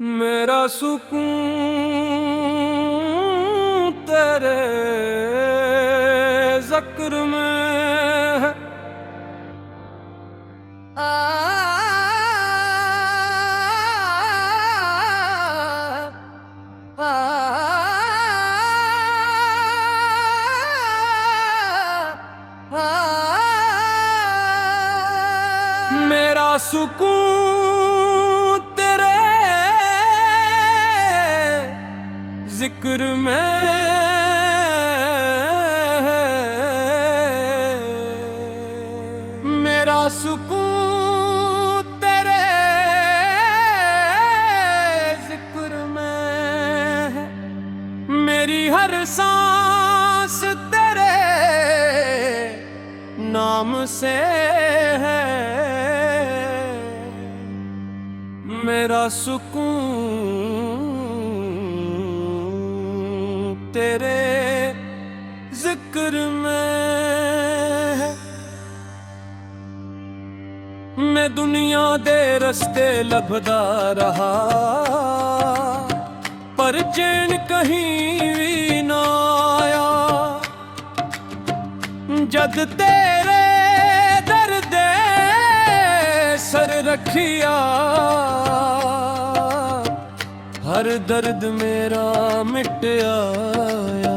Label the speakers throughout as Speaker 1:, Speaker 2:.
Speaker 1: मेरा सुकून तेरे ज़िक्र में है। मेरा सुकून तेरे ज़िक्र में है। मेरा सुकून तेरे ज़िक्र में है। मेरी हर सांस तेरे नाम से है। मेरा सुकून तेरे ज़िक्र में है। मैं दुनिया दे रस्ते लभदा रहा, पर चैन कहीं भी ना आया। जद तेरे दर्द सर रखिया, हर दर्द मेरा मिट आया।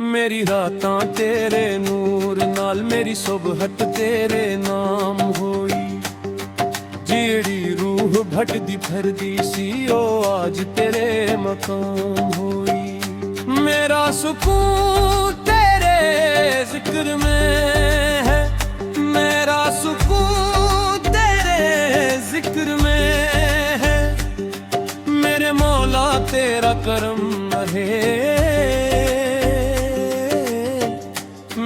Speaker 1: मेरी रातां तेरे नूर नाल, मेरी सुबहत तेरे नाम होई। जेड़ी रूह भटदी फिरदी सी, ओ आज तेरे मकाम होई। मेरा सुकून तेरे ज़िक्र में है। मेरा सुकून तेरे ज़िक्र में है। मेरे मौला तेरा करम रहे।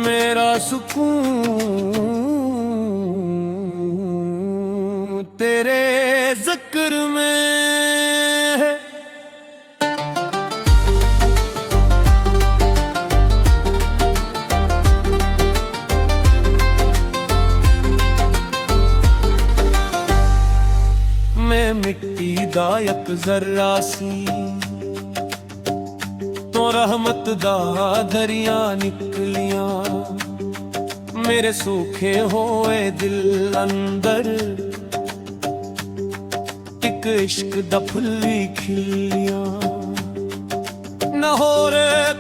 Speaker 1: मेरा सुकून तेरे ज़िक्र में है। मैं मिट्टी दा एक ज़र्रा सी, तो रहमत दा दरिया निकलियां। मेरे सूखे होए दिल अंदर एक इश्क दा फुल्ली खिलियां। न होर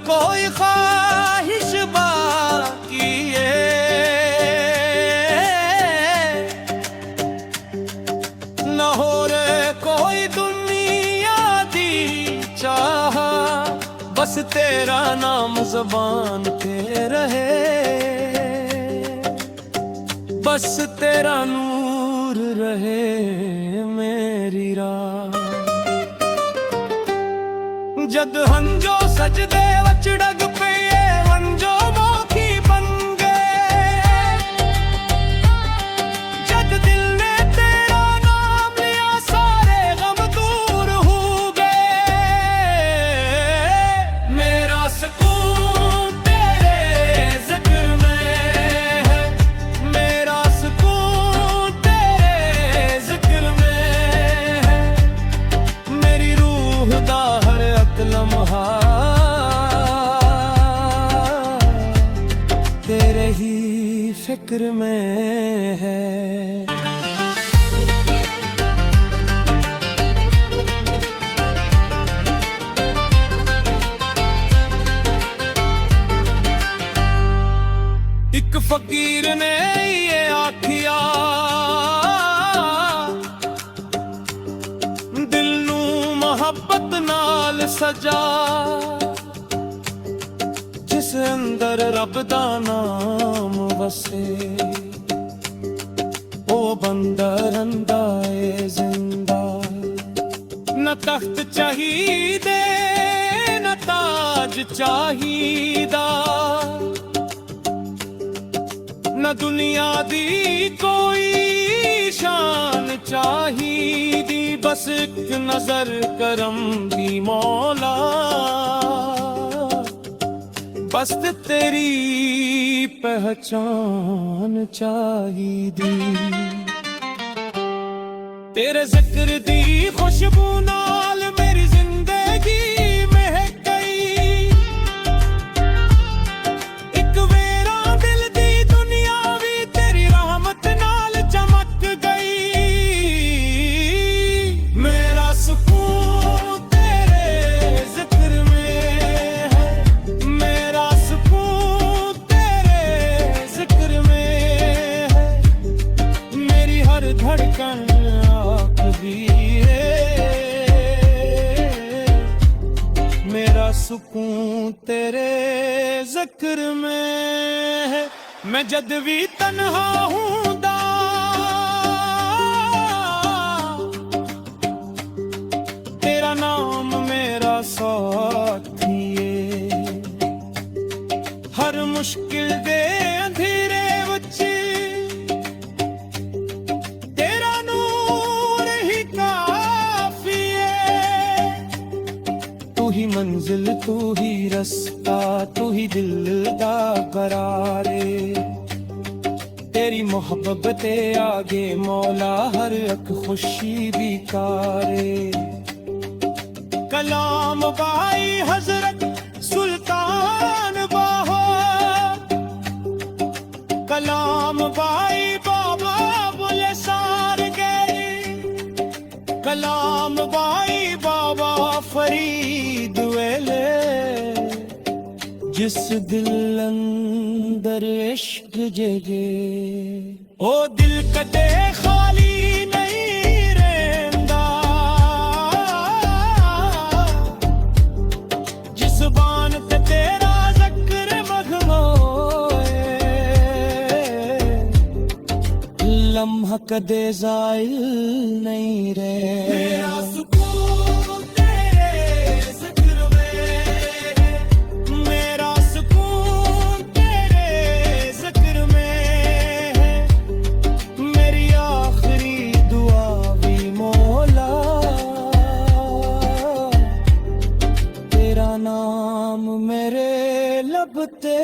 Speaker 1: कोई ख्वाहिश बाकी है, न होर कोई दुनिया दी चाह। बस तेरा नाम ज़बान पे रहे, बस तेरा नूर रहे मेरी राह। जद हंजो सजदे वच डग पे, वंजो मोखी बन गए। जद दिल ने तेरा नाम लिया, सारे गम दूर हो गए। मेरा सुकून तेरे ज़िक्र में है। मेरा सुकून तेरे ज़िक्र में है। मेरी रूह दा हर लम्हा तेरे ही फिक्र में है। एक फकीर ने ये आखिया, दिल नू मोहब्बत नाल सजा। जिस अंदर रब दा नाम वसे, ओ बंदा रंदा ए जिंदा। न तख्त चाहिदे न ताज चाहिदा, न दुनिया दी कोई शान चाहिदी। बस एक नजर करम दी मौला, बस तेरी पहचान चाहिदी। तेरे ज़िक्र दी खुशबू ना तेरे जिक्र में। मैं जद भी तन्हा हूंदा तेरा नाम मेरा साथी है। हर मुश्किल दे अंधेरे विच तेरा नूर ही काफी है। तू ही मंजिल तू ही रास्ता तू ही दिल दा करार है। तेरी मोहब्बत आगे मौला हर एक खुशी भी कारे। कलाम भाई हजरत सुल्तान बाहो, कलाम भाई बाबा बोले सार गए। कलाम भाई बाबा फरीद वेले जिस दिल अंदर इश्क जगे ओ दिल कदे खाली नहीं रहंदा। जिस बान ते तेरा ज़िक्र मगमोए लम्हा कदे ज़ाइल नहीं रहे। मेरा सुकून तेरे ज़िक्र में, मेरा सुकून तेरे ज़िक्र में है। मेरी आखिरी दुआ भी मौला तेरा नाम मेरे लब ते